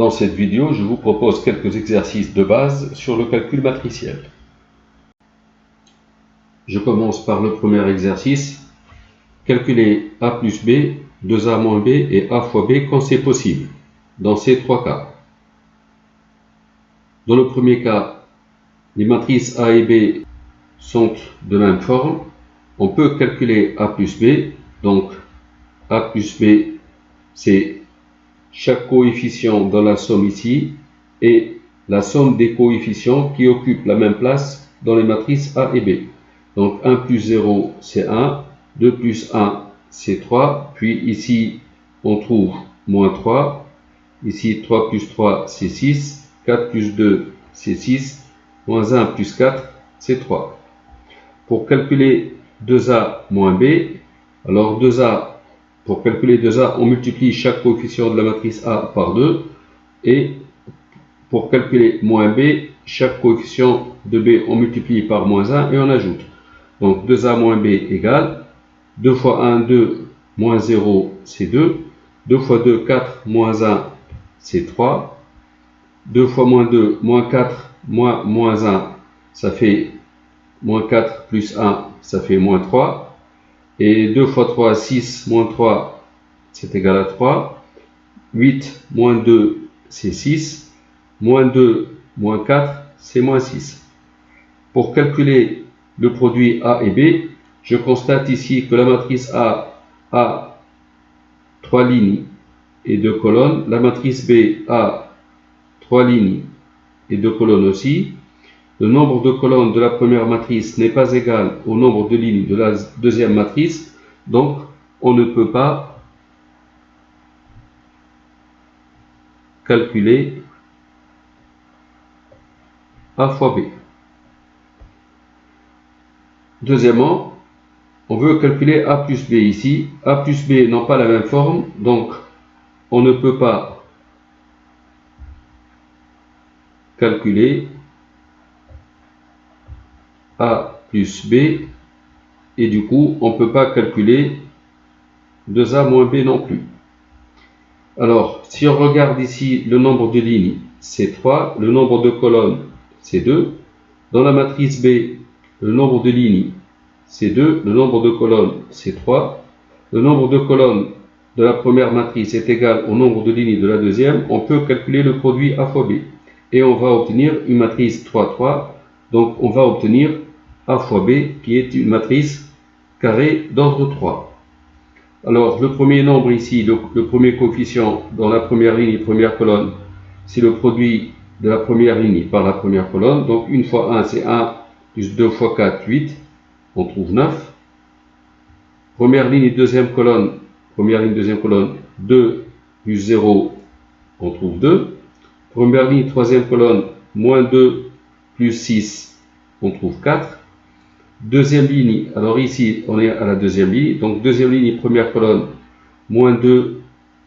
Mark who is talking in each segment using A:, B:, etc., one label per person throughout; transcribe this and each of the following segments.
A: Dans cette vidéo, je vous propose quelques exercices de base sur le calcul matriciel. Je commence par le premier exercice. Calculer a plus b, 2a moins b et a fois b quand c'est possible, dans ces trois cas. Dans le premier cas, les matrices a et b sont de même forme. On peut calculer a plus b, donc a plus b, c'est chaque coefficient dans la somme ici et la somme des coefficients qui occupent la même place dans les matrices A et B. Donc 1 plus 0 c'est 1, 2 plus 1 c'est 3, puis ici on trouve moins 3, ici 3 plus 3 c'est 6, 4 plus 2 c'est 6, moins 1 plus 4 c'est 3. Pour calculer 2a moins b, alors 2a, pour calculer 2a, on multiplie chaque coefficient de la matrice A par 2, et pour calculer moins b, chaque coefficient de b, on multiplie par moins 1 et on ajoute. Donc 2a moins b égale 2 fois 1, 2, moins 0, c'est 2, 2 fois 2, 4, moins 1, c'est 3, 2 fois moins 2, moins 4, moins 1, ça fait moins 4 plus 1, ça fait moins 3. Et 2 fois 3, 6, moins 3, c'est égal à 3. 8, moins 2, c'est 6. Moins 2, moins 4, c'est moins 6. Pour calculer le produit A et B, je constate ici que la matrice A a 3 lignes et 2 colonnes. La matrice B a 3 lignes et 2 colonnes aussi. Le nombre de colonnes de la première matrice n'est pas égal au nombre de lignes de la deuxième matrice. Donc, on ne peut pas calculer A fois B. Deuxièmement, on veut calculer A plus B ici. A plus B n'ont pas la même forme, donc on ne peut pas calculer A plus B, et du coup, on ne peut pas calculer 2A moins B non plus. Alors, si on regarde ici, le nombre de lignes, c'est 3, le nombre de colonnes, c'est 2. Dans la matrice B, le nombre de lignes, c'est 2, le nombre de colonnes, c'est 3. Le nombre de colonnes de la première matrice est égal au nombre de lignes de la deuxième. On peut calculer le produit A fois B. Et on va obtenir une matrice 3, 3. Donc, on va obtenir A fois B, qui est une matrice carrée d'ordre 3. Alors, le premier nombre ici, le premier coefficient dans la première ligne et première colonne, c'est le produit de la première ligne par la première colonne. Donc, 1 fois 1, c'est 1, plus 2 fois 4, 8. On trouve 9. Première ligne et deuxième colonne, 2 plus 0, on trouve 2. Première ligne, troisième colonne, moins 2 plus 6, on trouve 4. Deuxième ligne, alors ici, on est à la deuxième ligne. Donc, deuxième ligne, première colonne, moins 2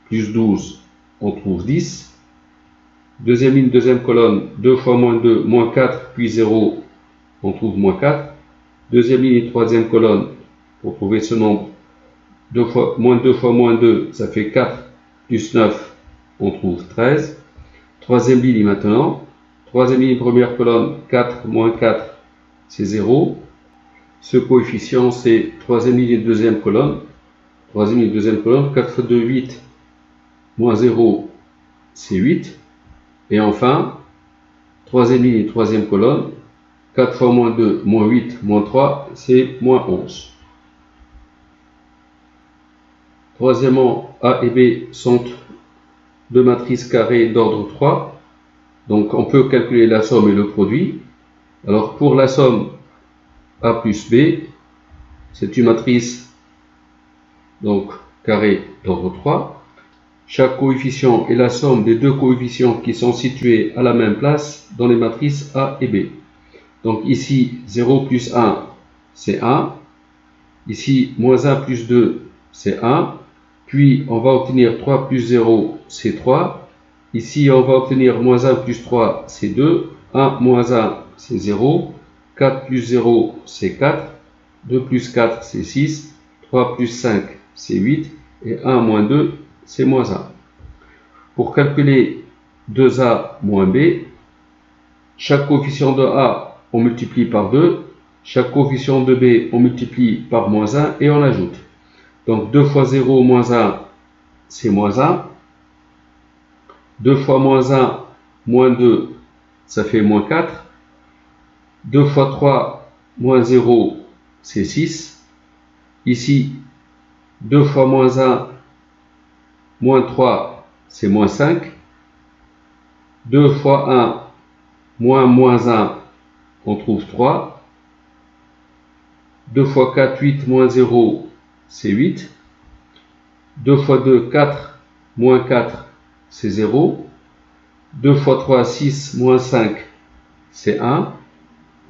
A: plus 12, on trouve 10. Deuxième ligne, deuxième colonne, 2 fois moins 2, moins 4, puis 0, on trouve moins 4. Deuxième ligne, troisième colonne, pour trouver ce nombre, moins 2 fois moins 2, ça fait 4, plus 9, on trouve 13. Troisième ligne maintenant, troisième ligne, première colonne, 4 moins 4, c'est 0. Ce coefficient, c'est troisième ligne et deuxième colonne. Troisième ligne et deuxième colonne, 4 fois 2, 8, moins 0, c'est 8. Et enfin, troisième ligne et troisième colonne, 4 fois moins 2, moins 8, moins 3, c'est moins 11. Troisièmement, A et B sont deux matrices carrées d'ordre 3. Donc, on peut calculer la somme et le produit. Alors, pour la somme A plus B, c'est une matrice donc carrée d'ordre 3. Chaque coefficient est la somme des deux coefficients qui sont situés à la même place dans les matrices A et B. Donc ici, 0 plus 1, c'est 1. Ici, moins 1 plus 2, c'est 1. Puis, on va obtenir 3 plus 0, c'est 3. Ici, on va obtenir moins 1 plus 3, c'est 2. 1 moins 1, c'est 0. 4 plus 0, c'est 4. 2 plus 4, c'est 6. 3 plus 5, c'est 8. Et 1 moins 2, c'est moins 1. Pour calculer 2A moins B. Chaque coefficient de A, on multiplie par 2. Chaque coefficient de B, on multiplie par moins 1 et on ajoute. Donc 2 fois 0 moins 1, c'est moins 1. 2 fois moins 1, moins 2, ça fait moins 4. 2 fois 3, moins 0, c'est 6. Ici, 2 fois moins 1, moins 3, c'est moins 5. 2 fois 1, moins 1, on trouve 3. 2 fois 4, 8, moins 0, c'est 8. 2 fois 2, 4, moins 4, c'est 0. 2 fois 3, 6, moins 5, c'est 1.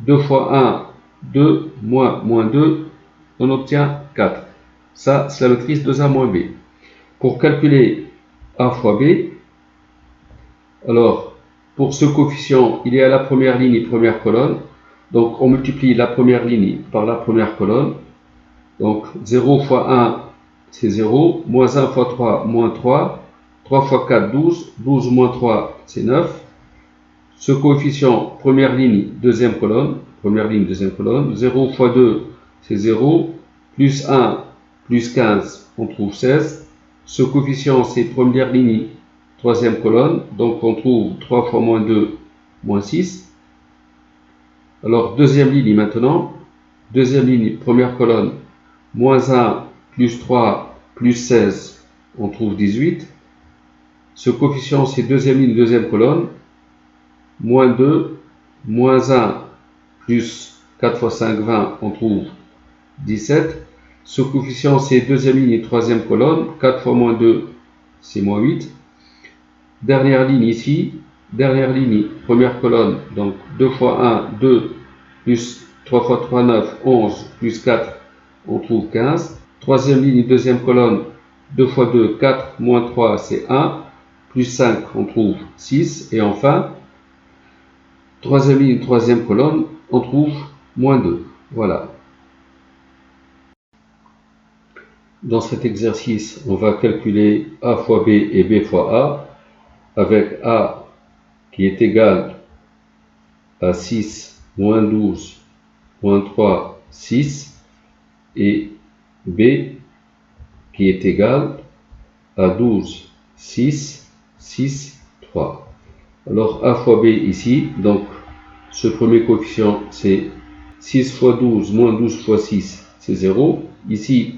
A: 2 fois 1, 2, moins 2, on obtient 4. Ça, c'est la matrice 2A moins B. Pour calculer A fois B, alors, pour ce coefficient, il est à la première ligne et première colonne. Donc, on multiplie la première ligne par la première colonne. Donc, 0 fois 1, c'est 0. Moins 1 fois 3, moins 3. 3 fois 4, 12. 12 moins 3, c'est 9. Ce coefficient, première ligne, deuxième colonne. Première ligne, deuxième colonne. 0 fois 2, c'est 0. Plus 1, plus 15, on trouve 16. Ce coefficient, c'est première ligne, troisième colonne. Donc, on trouve 3 fois moins 2, moins 6. Alors, deuxième ligne maintenant. Deuxième ligne, première colonne. Moins 1, plus 3, plus 16, on trouve 18. Ce coefficient, c'est deuxième ligne, deuxième colonne. Moins 2, moins 1, plus 4 fois 5, 20, on trouve 17. Ce coefficient, c'est deuxième ligne et troisième colonne. 4 fois moins 2, c'est moins 8. Dernière ligne ici. Dernière ligne, première colonne. Donc 2 fois 1, 2, plus 3 fois 3, 9, 11, plus 4, on trouve 15. Troisième ligne, deuxième colonne. 2 fois 2, 4, moins 3, c'est 1. Plus 5, on trouve 6. Et enfin, troisième ligne, troisième colonne, on trouve moins 2. Voilà. Dans cet exercice, on va calculer A fois B et B fois A, avec A qui est égal à 6, moins 12, moins 3, 6, et B qui est égal à 12, 6, 6, 3. Alors A fois B ici, donc ce premier coefficient c'est 6 fois 12 moins 12 fois 6, c'est 0. Ici,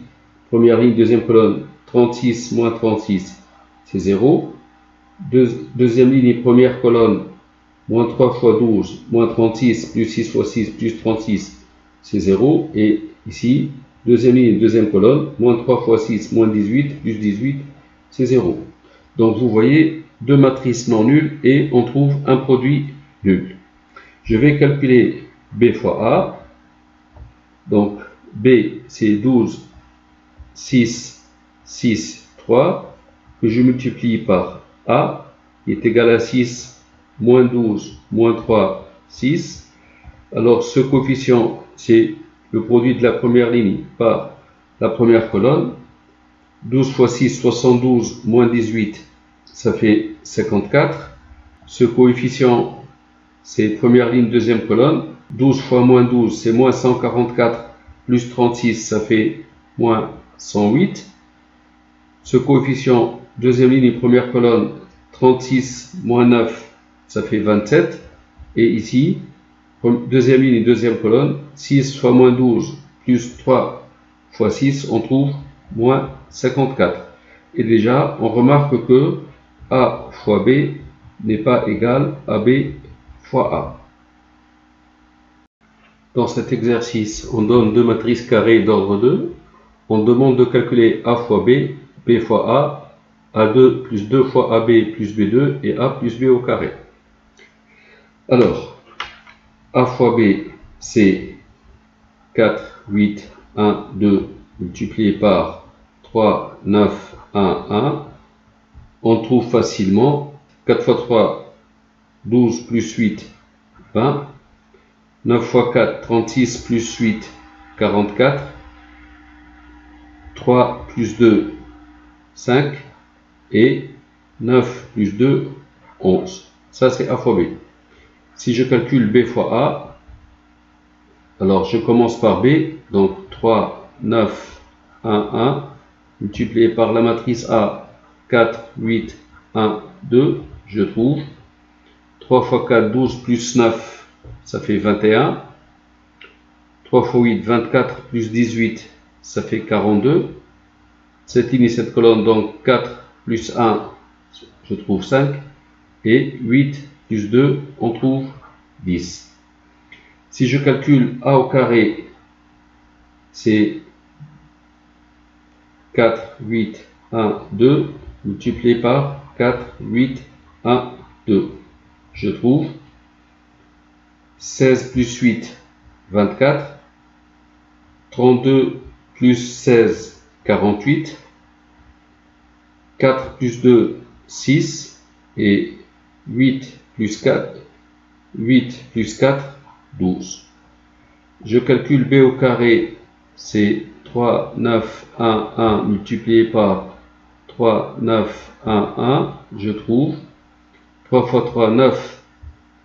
A: première ligne, deuxième colonne, 36 moins 36, c'est 0. Deuxième ligne, première colonne, moins 3 fois 12, moins 36, plus 6 fois 6, plus 36, c'est 0. Et ici, deuxième ligne, deuxième colonne, moins 3 fois 6, moins 18, plus 18, c'est 0. Donc vous voyez, deux matrices non nulles et on trouve un produit nul. Je vais calculer B fois A. Donc B, c'est 12, 6, 6, 3, que je multiplie par A, qui est égal à 6, moins 12, moins 3, 6. Alors ce coefficient, c'est le produit de la première ligne par la première colonne. 12 fois 6, 72, moins 18, ça fait 54. Ce coefficient, c'est première ligne, deuxième colonne. 12 fois moins 12, c'est moins 144, plus 36, ça fait moins 108. Ce coefficient, deuxième ligne et première colonne, 36 moins 9, ça fait 27. Et ici, deuxième ligne et deuxième colonne, 6 fois moins 12, plus 3 fois 6, on trouve moins 54. Et déjà, on remarque que A fois B n'est pas égal à B fois A. Dans cet exercice, on donne deux matrices carrées d'ordre 2. On demande de calculer A fois B, B fois A, A2 plus 2 fois AB plus B2 et A plus B au carré. Alors, A fois B, c'est 4, 8, 1, 2 multiplié par 3, 9, 1, 1. On trouve facilement 4 fois 3, 12 plus 8, 20. 9 fois 4, 36 plus 8, 44. 3 plus 2, 5. Et 9 plus 2, 11. Ça, c'est A fois B. Si je calcule B fois A, alors je commence par B, donc 3, 9, 1, 1, multiplié par la matrice A, 4, 8, 1, 2, je trouve. 3 fois 4, 12, plus 9, ça fait 21. 3 fois 8, 24, plus 18, ça fait 42. Cette ligne et cette colonne, donc 4 plus 1, je trouve 5. Et 8 plus 2, on trouve 10. Si je calcule A au carré, c'est 4, 8, 1, 2, multiplié par 4, 8, 1, 2. Je trouve 16 plus 8, 24. 32 plus 16, 48. 4 plus 2, 6. Et 8 plus 4, 8 plus 4, 12. Je calcule B au carré, c'est 3, 9, 1, 1 multiplié par 3, 9, 1, 1. Je trouve 3 fois 3, 9,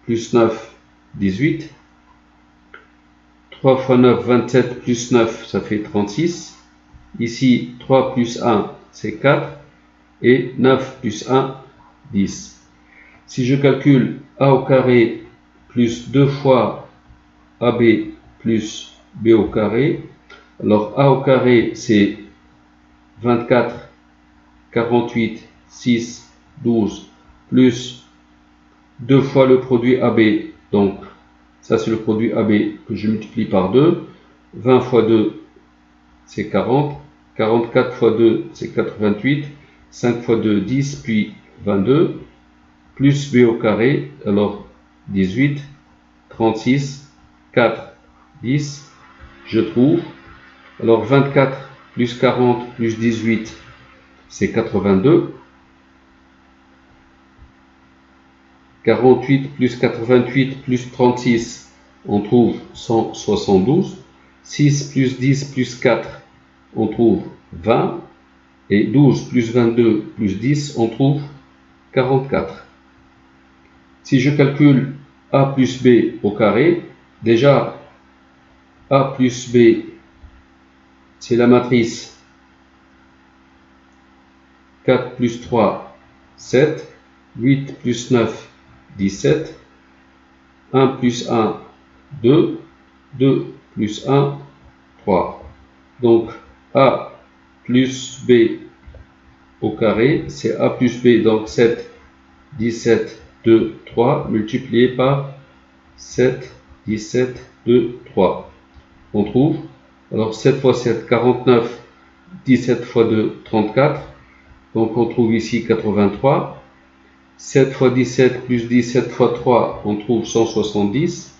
A: plus 9, 18. 3 fois 9, 27, plus 9, ça fait 36. Ici, 3 plus 1, c'est 4. Et 9 plus 1, 10. Si je calcule A au carré plus 2 fois AB plus B au carré, alors A au carré, c'est 24, 48, 6, 12, plus 2 fois le produit AB, donc ça c'est le produit AB que je multiplie par 2, 20 fois 2 c'est 40, 44 fois 2 c'est 88, 5 fois 2 10, puis 22, plus B au carré, alors 18, 36, 4, 10, je trouve, alors 24 plus 40 plus 18 c'est 82, 48 plus 88 plus 36, on trouve 172. 6 plus 10 plus 4, on trouve 20. Et 12 plus 22 plus 10, on trouve 44. Si je calcule A plus B au carré, déjà A plus B, c'est la matrice 4 plus 3, 7. 8 plus 9, 17. 1 plus 1, 2. 2 plus 1, 3. Donc A plus B au carré, c'est A plus B, donc 7, 17, 2, 3, multiplié par 7, 17, 2, 3. On trouve, alors 7 fois 7, 49, 17 fois 2, 34. Donc on trouve ici 83. 7 fois 17 plus 17 fois 3, on trouve 170.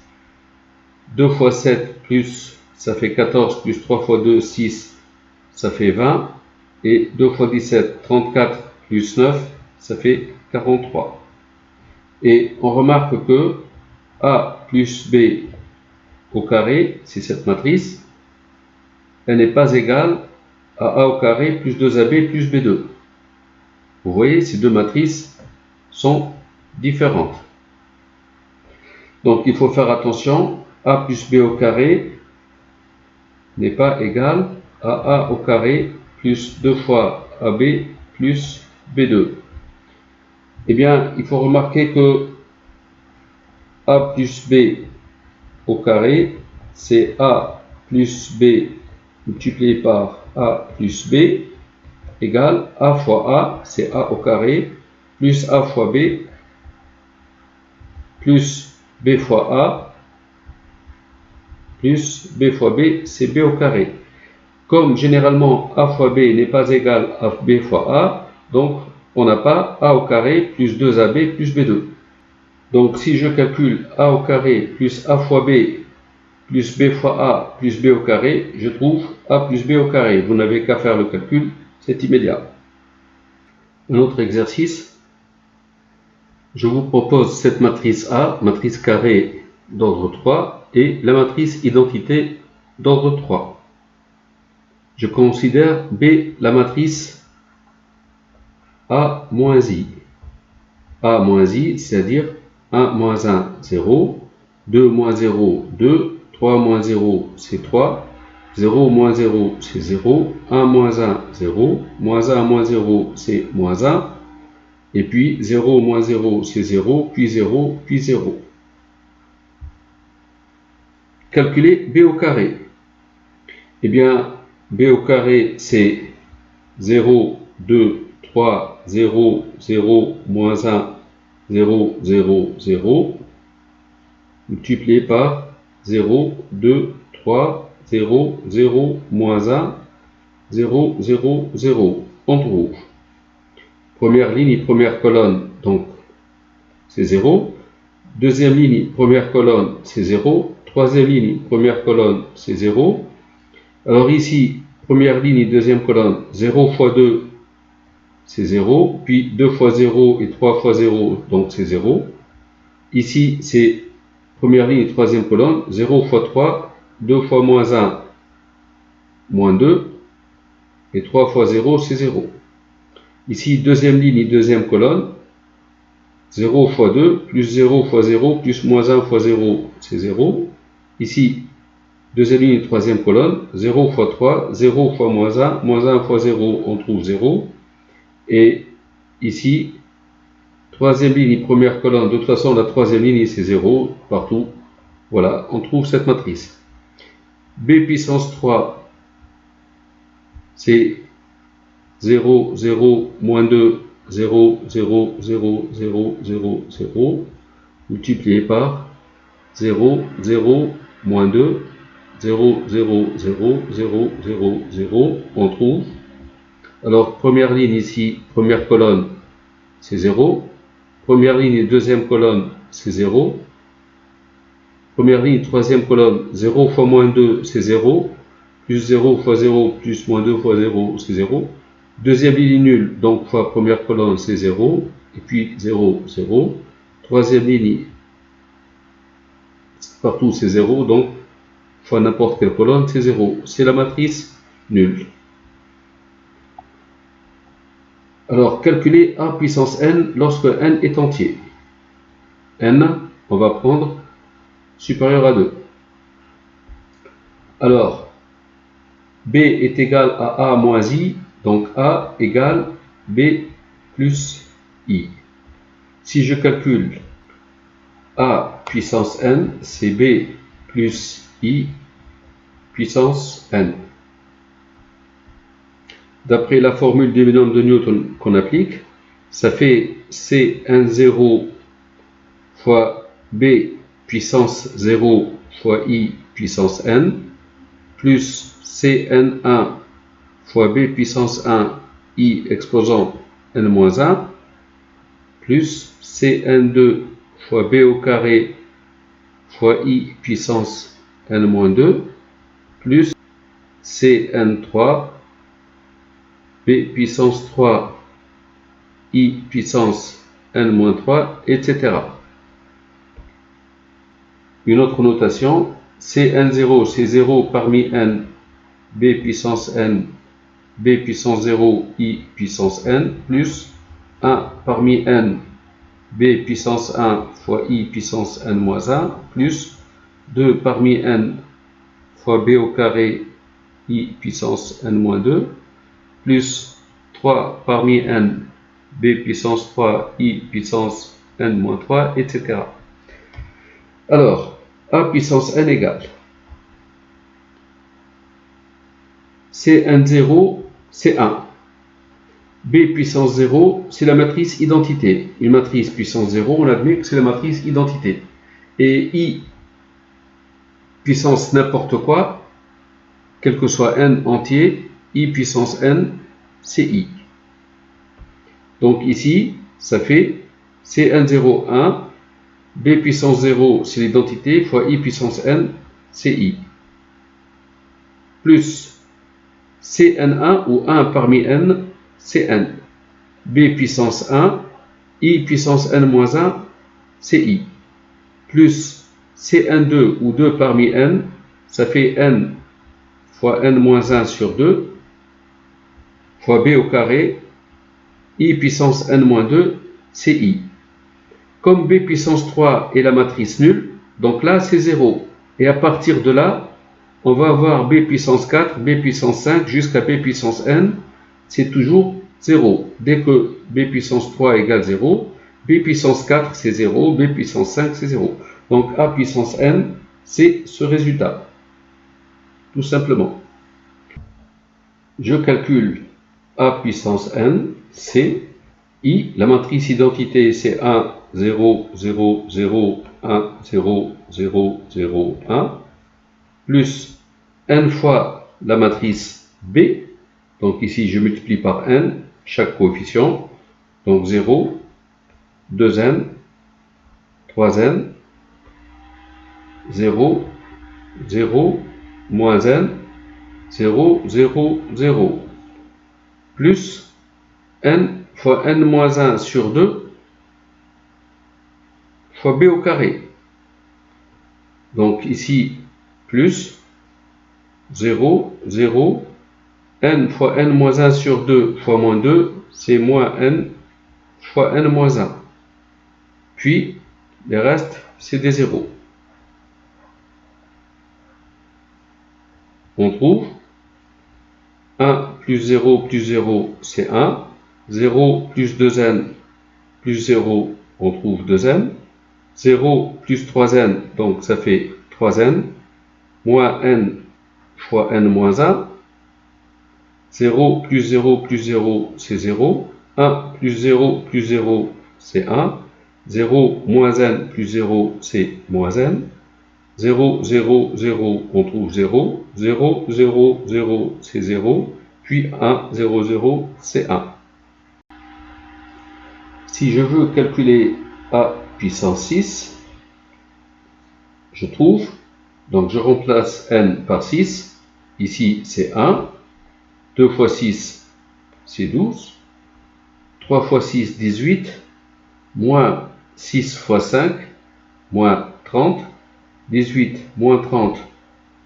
A: 2 fois 7 plus, ça fait 14, plus 3 fois 2, 6, ça fait 20. Et 2 fois 17, 34, plus 9, ça fait 43. Et on remarque que A plus B au carré, c'est cette matrice, elle n'est pas égale à A au carré plus 2AB plus B2. Vous voyez, ces deux matrices sont différentes. Donc il faut faire attention, A plus B au carré n'est pas égal à A au carré plus 2 fois AB plus B2. Eh bien, il faut remarquer que A plus B au carré, c'est A plus B multiplié par A plus B égale A fois A, c'est A au carré, plus A fois B, plus B fois A, plus B fois B, c'est B au carré. Comme généralement A fois B n'est pas égal à B fois A, donc on n'a pas A au carré plus 2AB plus B2. Donc si je calcule A au carré plus A fois B plus B fois A plus B au carré, je trouve A plus B au carré. Vous n'avez qu'à faire le calcul, c'est immédiat. Un autre exercice, je vous propose cette matrice A, matrice carrée d'ordre 3, et la matrice identité d'ordre 3. Je considère B la matrice A moins I. A moins I, c'est-à-dire 1 moins 1, 0, 2 moins 0, 2, 3 moins 0, c'est 3, 0 moins 0, c'est 0, 1 moins 1, 0, moins 1 moins 0, c'est moins 1, et puis 0 moins 0, c'est 0, puis 0, puis 0. Calculer B au carré. Eh bien, B au carré, c'est 0, 2, 3, 0, 0, moins 1, 0, 0, 0, multiplié par 0, 2, 3, 0, 0, moins 1, 0, 0, 0, en rouge. Première ligne, première colonne, donc c'est 0. Deuxième ligne, première colonne, c'est 0. Troisième ligne, première colonne, c'est 0. Alors ici, première ligne, deuxième colonne, 0 fois 2, c'est 0. Puis 2 fois 0 et 3 fois 0, donc c'est 0. Ici, c'est première ligne, troisième colonne, 0 fois 3, 2 fois moins 1, moins 2. Et 3 fois 0, c'est 0. Ici, deuxième ligne, deuxième colonne, 0 fois 2, plus 0 fois 0, plus moins 1 fois 0, c'est 0. Ici, deuxième ligne, troisième colonne, 0 fois 3, 0 fois moins 1 fois 0, on trouve 0. Et ici, troisième ligne, première colonne, de toute façon, la troisième ligne, c'est 0 partout. Voilà, on trouve cette matrice. B puissance 3, c'est 0, 0, moins 2, 0, 0, 0, 0, 0, 0, multiplié par 0, 0, moins 2, 0, 0, 0, 0, 0, 0, on trouve. Alors, première ligne ici, première colonne, c'est 0. Première ligne, deuxième colonne, c'est 0. Première ligne, troisième colonne, 0 fois moins 2, c'est 0. Plus 0 fois 0, plus moins 2 fois 0, c'est 0. Deuxième ligne nulle, donc fois première colonne, c'est 0. Et puis 0, 0. Troisième ligne, partout c'est 0. Donc, fois n'importe quelle colonne, c'est 0. C'est la matrice nulle. Alors, calculer A puissance n lorsque n est entier. N, on va prendre supérieur à 2. Alors, B est égal à A moins I, donc A égale B plus I. Si je calcule A puissance n, c'est B plus I puissance n. D'après la formule des binômes de Newton qu'on applique, ça fait Cn0 fois B puissance 0 fois I puissance n, plus Cn1 fois B puissance 1 I exposant n-1, plus Cn2 fois B au carré fois I puissance n-2, plus Cn3 B puissance 3 I puissance n-3, etc. Une autre notation, Cn0, c'est 0 parmi n, B puissance n, B puissance 0, I puissance n, plus 1 parmi n, B puissance 1 fois I puissance n-1, plus 2 parmi n fois B au carré, I puissance n-2, plus 3 parmi n, B puissance 3, I puissance n-3, etc. Alors, A puissance n égale Cn0, c'est 1. B puissance 0, c'est la matrice identité. Une matrice puissance 0, on admet que c'est la matrice identité. Et I puissance n'importe quoi, quel que soit n entier, I puissance n, c'est I. Donc ici, ça fait Cn0, 1, B puissance 0, c'est l'identité, fois I puissance n, c'est I. Plus Cn1 ou 1 parmi n, c'est n. B puissance 1, I puissance n-1, c'est I. Plus Cn2 ou 2 parmi n, ça fait n fois n-1 sur 2, fois B au carré, I puissance n-2, c'est I. comme b puissance 3 est la matrice nulle, donc là c'est 0. Et à partir de là, on va avoir b puissance 4, b puissance 5 jusqu'à b puissance n, c'est toujours 0. Dès que b puissance 3 égale 0, b puissance 4 c'est 0, b puissance 5 c'est 0. Donc a puissance n, c'est ce résultat, tout simplement. Je calcule a puissance n, c'est I, la matrice identité c'est 1, 0, 0, 0, 1, 0, 0, 0, 1, plus n fois la matrice B, donc ici je multiplie par n, chaque coefficient, donc 0, 2n, 3n, 0, 0, moins n, 0, 0, 0, plus n fois n moins 1 sur 2 fois b au carré. Donc ici, plus 0, 0, n fois n moins 1 sur 2 fois moins 2, c'est moins n fois n moins 1. Puis, les restes, c'est des zéros. On trouve 1 plus 0 plus 0, c'est 1. 0 plus 2n plus 0, on trouve 2n. 0 plus 3n, donc ça fait 3n. Moins n fois n moins 1. 0 plus 0 plus 0, c'est 0. 1 plus 0 plus 0, c'est 1. 0 moins n plus 0, c'est moins n. 0, 0, 0, on trouve 0. 0, 0, 0, c'est 0. Puis 1, 0, 0, c'est 1. Si je veux calculer a puissance 6, je trouve, donc je remplace n par 6. Ici, c'est 1. 2 fois 6, c'est 12. 3 fois 6, 18. Moins 6 fois 5, moins 30. 18 moins 30,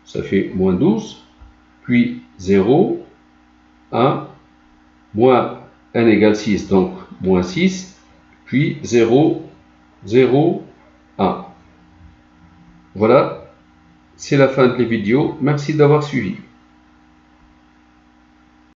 A: ça fait moins 12. Puis 0, 1, moins n égale 6, donc moins 6. Puis 0, 0, 1. Voilà, c'est la fin de la vidéo. Merci d'avoir suivi.